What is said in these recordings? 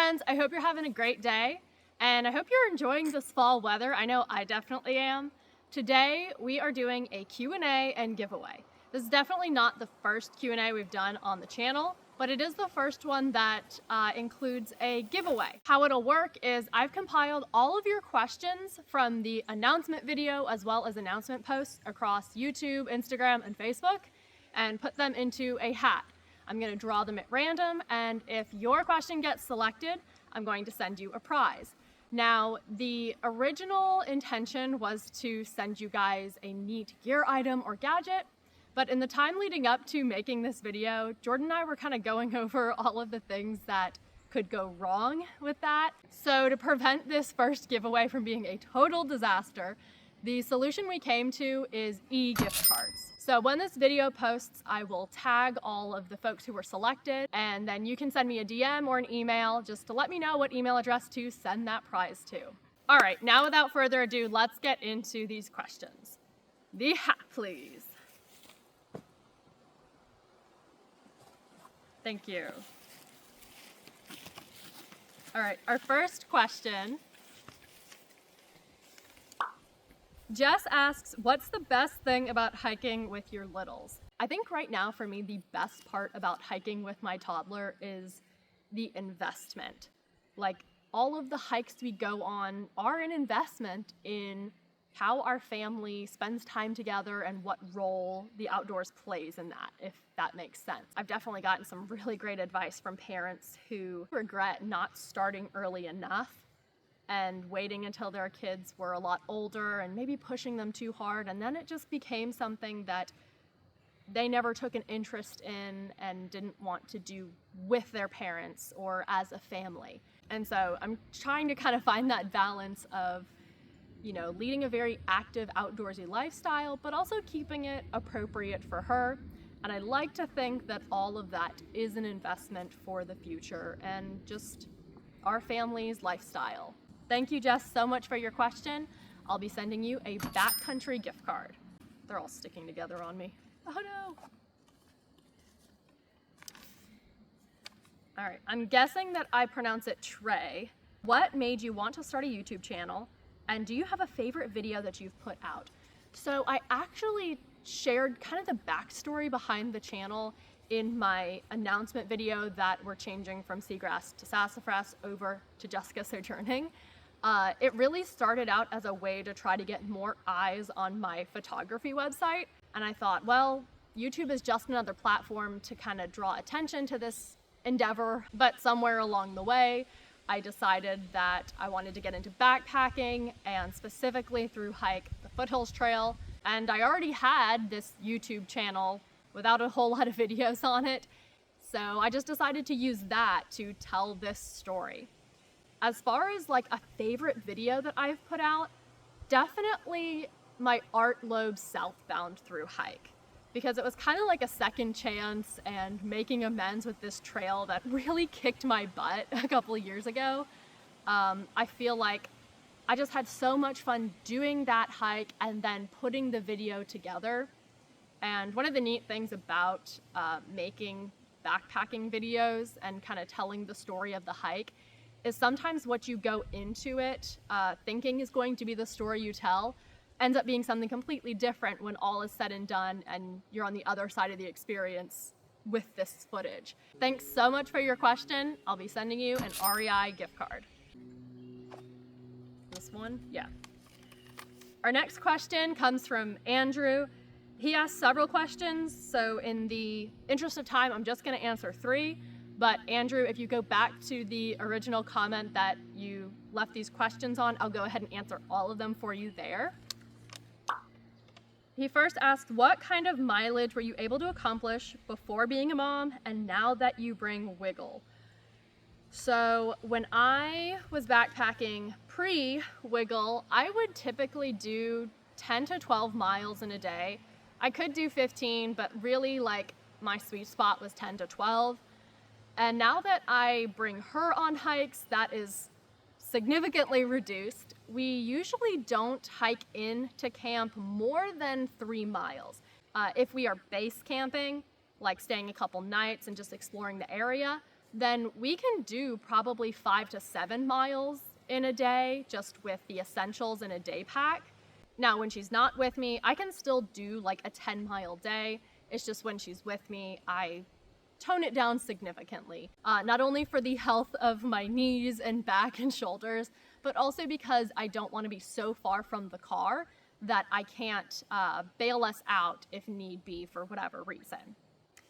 friends, I hope you're having a great day, and I hope you're enjoying this fall weather. I know I definitely am. Today we are doing a Q&A and giveaway. This is definitely not the first Q&A we've done on the channel, but it is the first one that includes a giveaway. How it'll work is I've compiled all of your questions from the announcement video as well as announcement posts across YouTube, Instagram, and Facebook and put them into a hat. I'm going to draw them at random, and if your question gets selected, I'm going to send you a prize. Now, the original intention was to send you guys a neat gear item or gadget, but in the time leading up to making this video, Jordan and I were kind of going over all of the things that could go wrong with that. So to prevent this first giveaway from being a total disaster, the solution we came to is e-gift cards. So when this video posts, I will tag all of the folks who were selected, and then you can send me a DM or an email just to let me know what email address to send that prize to. All right, now without further ado, let's get into these questions. The hat, please. Thank you. All right, our first question. Jess asks, what's the best thing about hiking with your littles? I think right now for me, the best part about hiking with my toddler is the investment. Like, all of the hikes we go on are an investment in how our family spends time together and what role the outdoors plays in that, if that makes sense. I've definitely gotten some really great advice from parents who regret not starting early enough and waiting until their kids were a lot older and maybe pushing them too hard, and then it just became something that they never took an interest in and didn't want to do with their parents or as a family. And so I'm trying to kind of find that balance of, you know, leading a very active outdoorsy lifestyle, but also keeping it appropriate for her. And I like to think that all of that is an investment for the future and just our family's lifestyle. Thank you, Jess, so much for your question. I'll be sending you a backcountry gift card. They're all sticking together on me. Oh no. All right, I'm guessing that I pronounce it Trey. What made you want to start a YouTube channel? And do you have a favorite video that you've put out? So I actually shared kind of the backstory behind the channel in my announcement video that we're changing from seagrass to sassafras over to Jessica Sojourning. It really started out as a way to try to get more eyes on my photography website. And I thought, well, YouTube is just another platform to kind of draw attention to this endeavor. But somewhere along the way, I decided that I wanted to get into backpacking, and specifically through hike the Foothills Trail. And I already had this YouTube channel without a whole lot of videos on it. So I just decided to use that to tell this story. As far as like a favorite video that I've put out, definitely my Art Loeb Southbound through hike, because it was kind of like a second chance and making amends with this trail that really kicked my butt a couple of years ago. I feel like I just had so much fun doing that hike and then putting the video together. And one of the neat things about making backpacking videos and kind of telling the story of the hike is sometimes what you go into it thinking is going to be the story you tell ends up being something completely different when all is said and done and you're on the other side of the experience with this footage. Thanks so much for your question. I'll be sending you an REI gift card. This one? Yeah. Our next question comes from Andrew. He asked several questions, so in the interest of time, I'm just going to answer 3. But Andrew, if you go back to the original comment that you left these questions on, I'll go ahead and answer all of them for you there. He first asked, what kind of mileage were you able to accomplish before being a mom and now that you bring Wiggle? So when I was backpacking pre-Wiggle, I would typically do 10 to 12 miles in a day. I could do 15, but really like my sweet spot was 10 to 12. And now that I bring her on hikes, that is significantly reduced. We usually don't hike into camp more than 3 miles. If we are base camping, like staying a couple nights and just exploring the area, then we can do probably 5 to 7 miles in a day just with the essentials in a day pack. Now, when she's not with me, I can still do like a 10-mile day. It's just when she's with me, I tone it down significantly. Not only for the health of my knees and back and shoulders, but also because I don't want to be so far from the car that I can't bail us out if need be for whatever reason.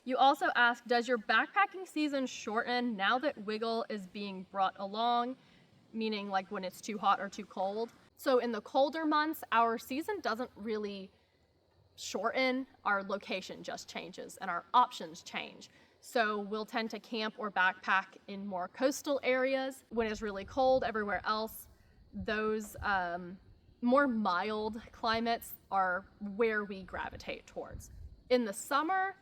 You also asked, does your backpacking season shorten now that Wiggle is being brought along, meaning like when it's too hot or too cold? So in the colder months, our season doesn't really shorten, our location just changes and our options change. So we'll tend to camp or backpack in more coastal areas. When it's really cold everywhere else, those more mild climates are where we gravitate towards. In the summer,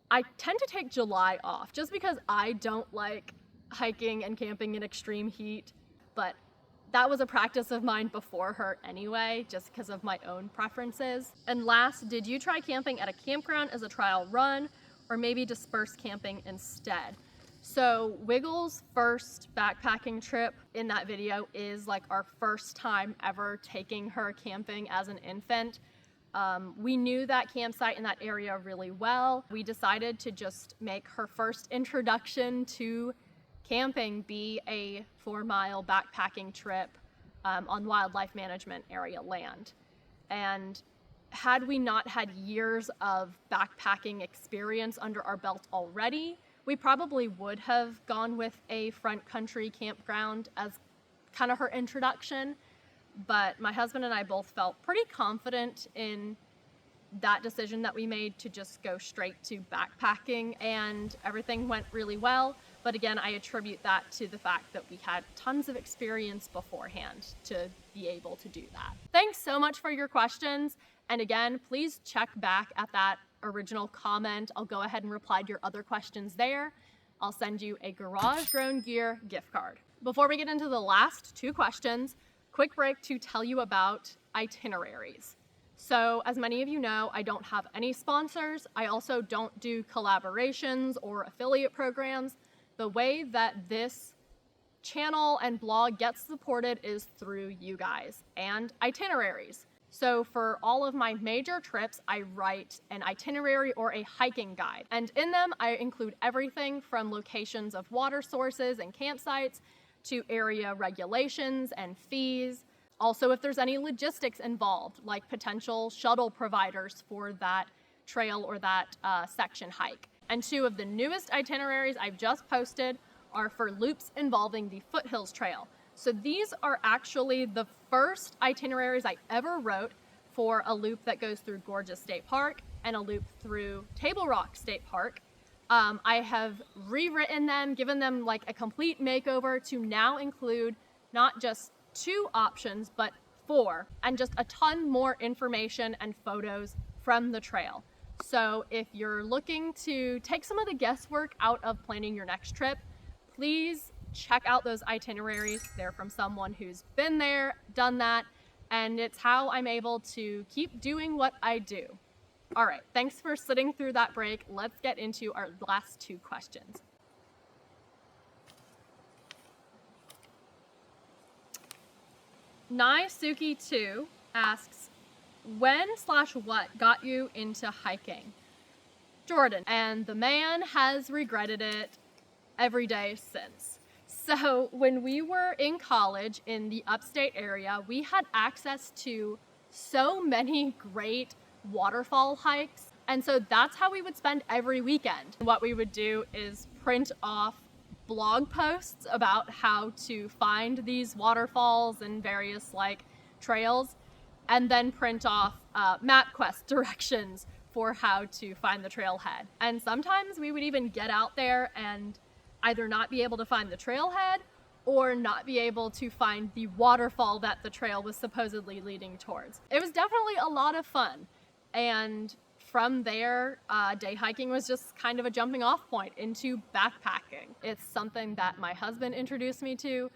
I tend to take July off just because I don't like hiking and camping in extreme heat, but that was a practice of mine before her anyway, just because of my own preferences. And last, did you try camping at a campground as a trial run, or maybe disperse camping instead? So Wiggle's first backpacking trip in that video is like our first time ever taking her camping as an infant. We knew that campsite in that area really well. We decided to just make her first introduction to camping be a 4-mile backpacking trip on wildlife management area land. And had we not had years of backpacking experience under our belt already, we probably would have gone with a front country campground as kind of her introduction. But my husband and I both felt pretty confident in that decision that we made to just go straight to backpacking, and everything went really well. But again, I attribute that to the fact that we had tons of experience beforehand to be able to do that. Thanks so much for your questions. And again, please check back at that original comment. I'll go ahead and reply to your other questions there. I'll send you a Garage Grown Gear gift card. Before we get into the last 2 questions, quick break to tell you about Itineraries. So as many of you know, I don't have any sponsors. I also don't do collaborations or affiliate programs. The way that this channel and blog gets supported is through you guys and Itineraries. So for all of my major trips, I write an itinerary or a hiking guide. And in them, I include everything from locations of water sources and campsites to area regulations and fees. Also, if there's any logistics involved, like potential shuttle providers for that trail or that section hike. And 2 of the newest itineraries I've just posted are for loops involving the Foothills Trail. So these are actually the first itineraries I ever wrote for a loop that goes through Gorgeous State Park and a loop through Table Rock State Park. I have rewritten them, given them like a complete makeover to now include not just 2 options, but 4, and just a ton more information and photos from the trail. So if you're looking to take some of the guesswork out of planning your next trip, please check out those itineraries. They're from someone who's been there, done that, and it's how I'm able to keep doing what I do. All right, thanks for sitting through that break. Let's get into our last 2 questions. Naisuki2 asks, when/what got you into hiking? Jordan, and the man has regretted it every day since. So when we were in college in the upstate area, we had access to so many great waterfall hikes. And so that's how we would spend every weekend. What we would do is print off blog posts about how to find these waterfalls and various like trails, and then print off MapQuest directions for how to find the trailhead. And sometimes we would even get out there and either not be able to find the trailhead or not be able to find the waterfall that the trail was supposedly leading towards. It was definitely a lot of fun. And from there, day hiking was just kind of a jumping off point into backpacking. It's something that my husband introduced me to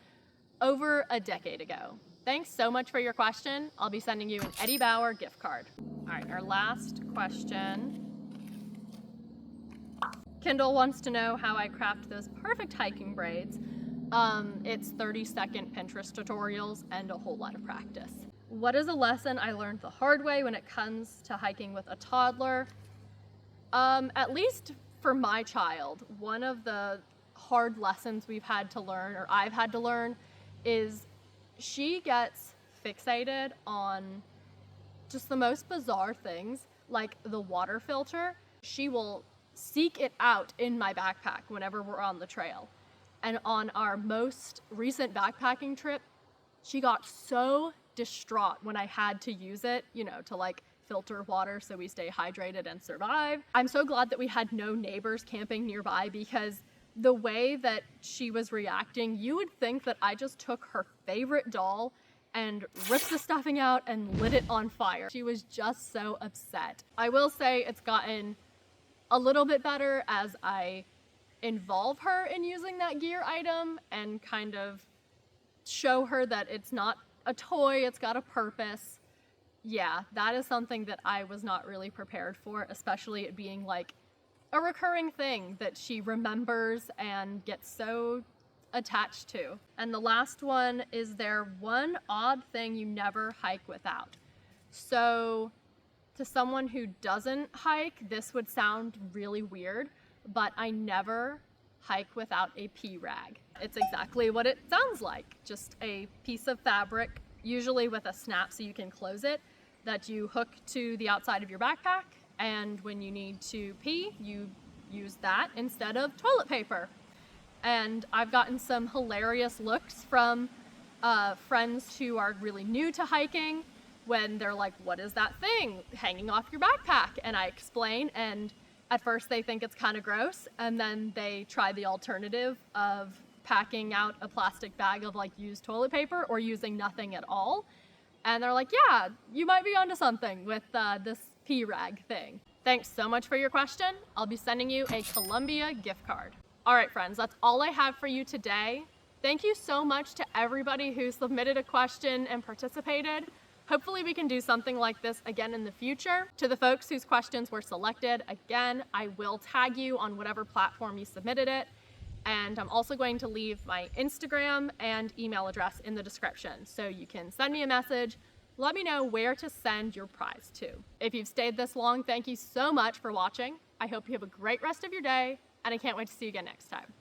over a decade ago. Thanks so much for your question. I'll be sending you an Eddie Bauer gift card. All right, our last question. Kendall wants to know how I craft those perfect hiking braids. It's 30-second Pinterest tutorials and a whole lot of practice. What is a lesson I learned the hard way when it comes to hiking with a toddler? At least for my child, one of the hard lessons we've had to learn, or I've had to learn, is she gets fixated on just the most bizarre things, like the water filter. She will seek it out in my backpack whenever we're on the trail. And on our most recent backpacking trip, she got so distraught when I had to use it, to like filter water so we stay hydrated and survive. I'm so glad that we had no neighbors camping nearby, because the way that she was reacting, you would think that I just took her favorite doll and ripped the stuffing out and lit it on fire. She was just so upset. I will say it's gotten a little bit better as I involve her in using that gear item and kind of show her that it's not a toy, it's got a purpose. Yeah, that is something that I was not really prepared for, especially it being like a recurring thing that she remembers and gets so attached to. And the last one, is there one odd thing you never hike without? So to someone who doesn't hike, this would sound really weird, but I never hike without a pee rag. It's exactly what it sounds like, just a piece of fabric, usually with a snap so you can close it, that you hook to the outside of your backpack, and when you need to pee, you use that instead of toilet paper. And I've gotten some hilarious looks from friends who are really new to hiking when they're like, what is that thing hanging off your backpack? And I explain, and at first they think it's kind of gross, and then they try the alternative of packing out a plastic bag of like used toilet paper or using nothing at all. And they're like, yeah, you might be onto something with this pee rag thing. Thanks so much for your question. I'll be sending you a Columbia gift card. All right, friends, that's all I have for you today. Thank you so much to everybody who submitted a question and participated. Hopefully we can do something like this again in the future. To the folks whose questions were selected, again, I will tag you on whatever platform you submitted it. And I'm also going to leave my Instagram and email address in the description, so you can send me a message, let me know where to send your prize to. If you've stayed this long, thank you so much for watching. I hope you have a great rest of your day, and I can't wait to see you again next time.